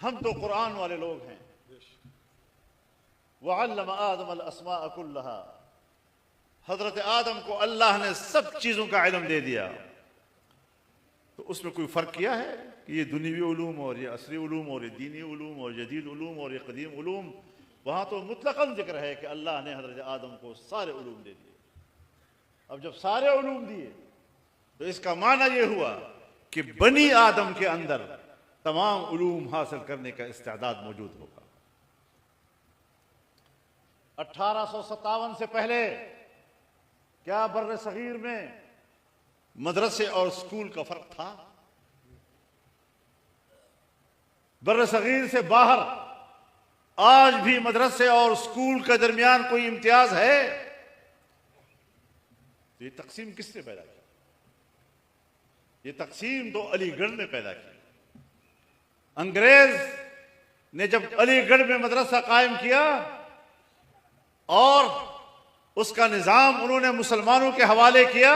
हम तो कुरान वाले लोग हैं। वअल्लम आदम अल अस्माअ कुल्लहा, हजरत आदम को अल्लाह ने सब चीजों का इल्म दे दिया। तो उसमें कोई फर्क किया है कि ये दुनियावी उलूम और ये असरी उलूम और ये दीनी उलूम और जदीद उलूम और ये कदीम उलूम? वहां तो मुतलकन जिक्र है कि अल्लाह ने हजरत आदम को सारे उलूम दे दिए। अब जब सारे उलूम दिए तो इसका माना यह हुआ कि बनी आदम के अंदर तमाम उलूम हासिल करने का इस्तेदाद मौजूद होगा। 1857 से पहले क्या बर्रे सगीर में मदरसे और स्कूल का फर्क था? बर्रे सगीर से बाहर आज भी मदरसे और स्कूल के दरमियान कोई इम्तियाज है? तो ये तकसीम किसने पैदा की? ये तकसीम तो अलीगढ़ ने पैदा की। अंग्रेज ने जब अलीगढ़ में मदरसा कायम किया और उसका निजाम उन्होंने मुसलमानों के हवाले किया,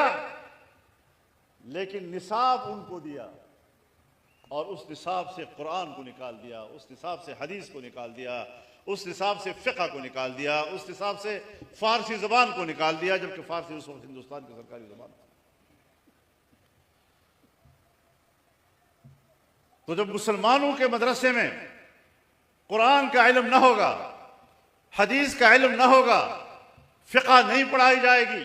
लेकिन निसाब उनको दिया और उस निसाब से कुरान को निकाल दिया, उस निसाब से हदीस को निकाल दिया, उस निसाब से फ़िक़्ह को निकाल दिया, उस निसाब से फारसी ज़बान को निकाल दिया, जबकि फारसी उस वक्त हिंदुस्तान की सरकारी ज़बान थी। तो जब मुसलमानों के मदरसे में कुरान का इल्म न होगा, हदीस का इल्म न होगा, फ़िक़्ह नहीं पढ़ाई जाएगी,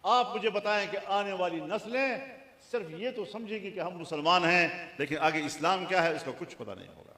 आप मुझे बताएं कि आने वाली नस्लें सिर्फ ये तो समझेगी कि हम मुसलमान हैं, लेकिन आगे इस्लाम क्या है इसका कुछ पता नहीं होगा।